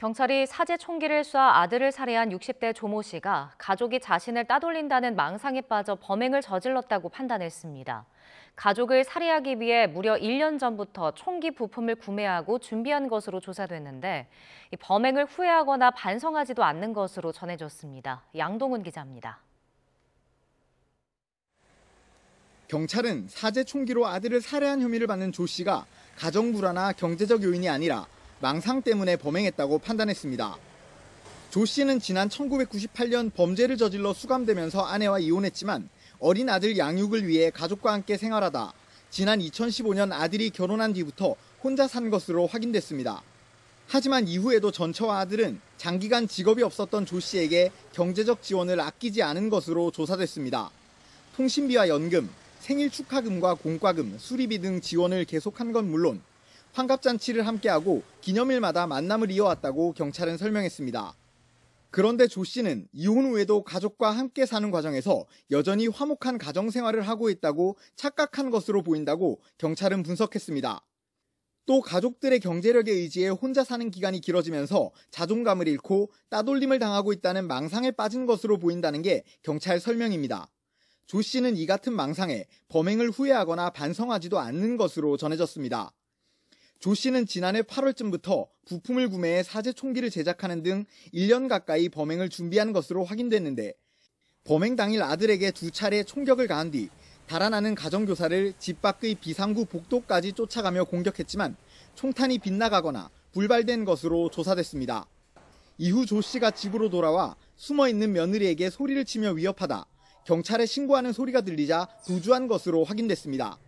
경찰이 사제 총기를 쏴 아들을 살해한 60대 조모 씨가 가족이 자신을 따돌린다는 망상에 빠져 범행을 저질렀다고 판단했습니다. 가족을 살해하기 위해 무려 1년 전부터 총기 부품을 구매하고 준비한 것으로 조사됐는데 범행을 후회하거나 반성하지도 않는 것으로 전해졌습니다. 양동훈 기자입니다. 경찰은 사제 총기로 아들을 살해한 혐의를 받는 조 씨가 가정 불화나 경제적 요인이 아니라 망상 때문에 범행했다고 판단했습니다. 조 씨는 지난 1998년 범죄를 저질러 수감되면서 아내와 이혼했지만 어린 아들 양육을 위해 가족과 함께 생활하다 지난 2015년 아들이 결혼한 뒤부터 혼자 산 것으로 확인됐습니다. 하지만 이후에도 전처와 아들은 장기간 직업이 없었던 조 씨에게 경제적 지원을 아끼지 않은 것으로 조사됐습니다. 통신비와 연금, 생일 축하금과 공과금, 수리비 등 지원을 계속한 건 물론 환갑잔치를 함께하고 기념일마다 만남을 이어왔다고 경찰은 설명했습니다. 그런데 조 씨는 이혼 후에도 가족과 함께 사는 과정에서 여전히 화목한 가정생활을 하고 있다고 착각한 것으로 보인다고 경찰은 분석했습니다. 또 가족들의 경제력에 의지해 혼자 사는 기간이 길어지면서 자존감을 잃고 따돌림을 당하고 있다는 망상에 빠진 것으로 보인다는 게 경찰 설명입니다. 조 씨는 이 같은 망상에 범행을 후회하거나 반성하지도 않는 것으로 전해졌습니다. 조 씨는 지난해 8월쯤부터 부품을 구매해 사제 총기를 제작하는 등 1년 가까이 범행을 준비한 것으로 확인됐는데 범행 당일 아들에게 2차례 총격을 가한 뒤 달아나는 가정교사를 집 밖의 비상구 복도까지 쫓아가며 공격했지만 총탄이 빗나가거나 불발된 것으로 조사됐습니다. 이후 조 씨가 집으로 돌아와 숨어있는 며느리에게 소리를 치며 위협하다 경찰에 신고하는 소리가 들리자 도주한 것으로 확인됐습니다.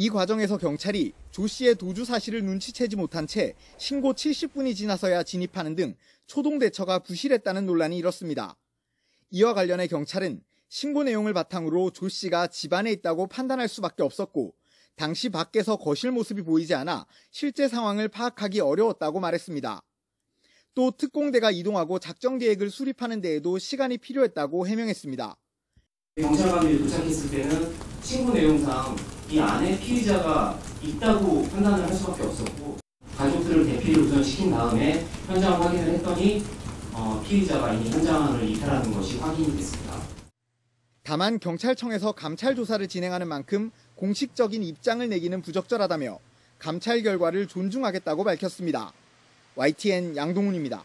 이 과정에서 경찰이 조 씨의 도주 사실을 눈치채지 못한 채 신고 70분이 지나서야 진입하는 등 초동 대처가 부실했다는 논란이 일었습니다. 이와 관련해 경찰은 신고 내용을 바탕으로 조 씨가 집안에 있다고 판단할 수밖에 없었고 당시 밖에서 거실 모습이 보이지 않아 실제 상황을 파악하기 어려웠다고 말했습니다. 또 특공대가 이동하고 작전 계획을 수립하는 데에도 시간이 필요했다고 해명했습니다. 경찰관들이 도착했을 때는 신고 내용상 이 안에 피의자가 있다고 판단을 할 수밖에 없었고 가족들을 대피를 우선시킨 다음에 현장 확인을 했더니 피의자가 이미 현장을 이탈하는 것이 확인이 됐습니다. 다만 경찰청에서 감찰 조사를 진행하는 만큼 공식적인 입장을 내기는 부적절하다며 감찰 결과를 존중하겠다고 밝혔습니다. YTN 양동훈입니다.